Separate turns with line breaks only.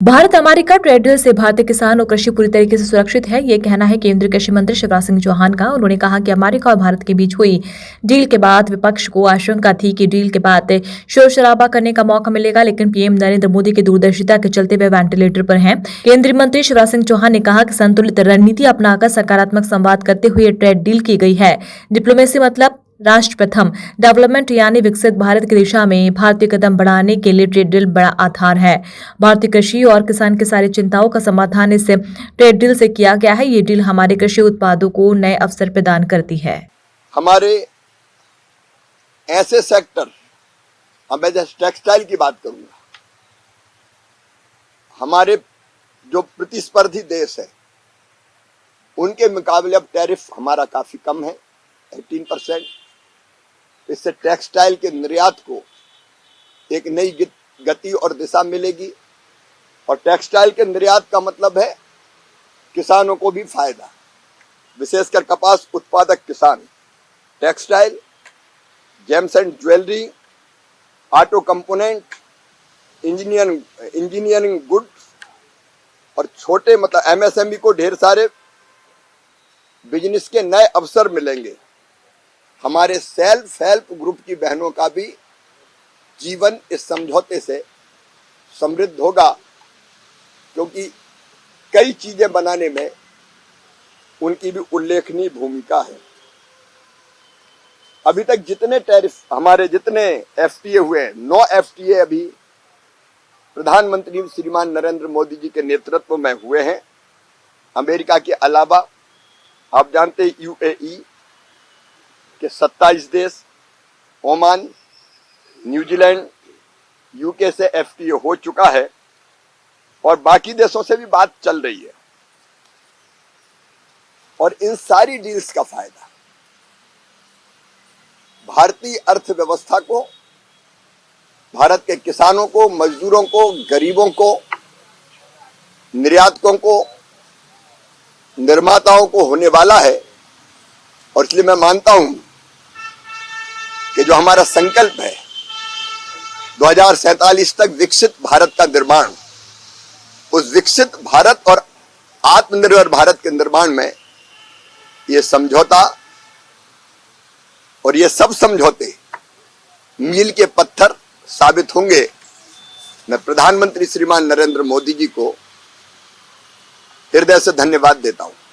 Bharat America trade deal से भारतीय किसान और कृषि पूरी तरीके से सुरक्षित है, ये कहना है केंद्रीय कृषि मंत्री शिवराज सिंह चौहान का। उन्होंने कहा कि अमेरिका और भारत के बीच हुई डील के बाद विपक्ष को आशंका थी कि डील के बाद शोर शराबा करने का मौका मिलेगा, लेकिन पीएम नरेंद्र मोदी की दूरदर्शिता के चलते वे वेंटिलेटर पर हैं। केंद्रीय मंत्री शिवराज सिंह चौहान ने कहा कि संतुलित रणनीति अपनाकर सकारात्मक संवाद करते हुए ट्रेड डील की गई है। डिप्लोमेसी मतलब राष्ट्र प्रथम डेवलपमेंट यानी विकसित भारत की दिशा में भारतीय कदम बढ़ाने के लिए ट्रेड डील बड़ा आधार है। भारतीय कृषि और किसान की सारी चिंताओं का समाधान इस ट्रेड डील से किया गया है। ये डील हमारे कृषि उत्पादों को नए अवसर प्रदान करती है।
हमारे ऐसे सेक्टर, अब मैं जैसे टेक्सटाइल की बात करूंगा, हमारे जो प्रतिस्पर्धी देश है उनके मुकाबले अब टैरिफ हमारा काफी कम है, 18%। इससे टेक्सटाइल के निर्यात को एक नई गति और दिशा मिलेगी और टेक्सटाइल के निर्यात का मतलब है किसानों को भी फायदा, विशेषकर कपास उत्पादक किसान। Textile, James and jewellery, auto component, engineering goods और छोटे मतलब एमएसएमई को ढेर सारे बिजनेस के नए अवसर मिलेंगे। हमारे सेल्फ हेल्प ग्रुप की बहनों का भी जीवन इस समझौते से समृद्ध होगा, क्योंकि कई चीजें बनाने में उनकी भी उल्लेखनीय भूमिका है। अभी तक जितने टैरिफ हमारे जितने एफटीए हुए, 9 एफटीए अभी प्रधानमंत्री श्रीमान नरेंद्र मोदी जी के नेतृत्व में हुए हैं। अमेरिका के अलावा आप जानते हैं यूएई के 27 देश, ओमान, न्यूजीलैंड, यूके से एफटीए हो चुका है और बाकी देशों से भी बात चल रही है। और इन सारी डील्स का फायदा भारतीय अर्थव्यवस्था को, भारत के किसानों को, मजदूरों को, गरीबों को, निर्यातकों को, निर्माताओं को होने वाला है। और इसलिए मैं मानता हूं कि जो हमारा संकल्प है 2047 तक विकसित भारत का निर्माण, उस विकसित भारत और आत्मनिर्भर भारत के निर्माण में ये समझौता और ये सब समझौते मील के पत्थर साबित होंगे। मैं प्रधानमंत्री श्रीमान नरेंद्र मोदी जी को हृदय से धन्यवाद देता हूं।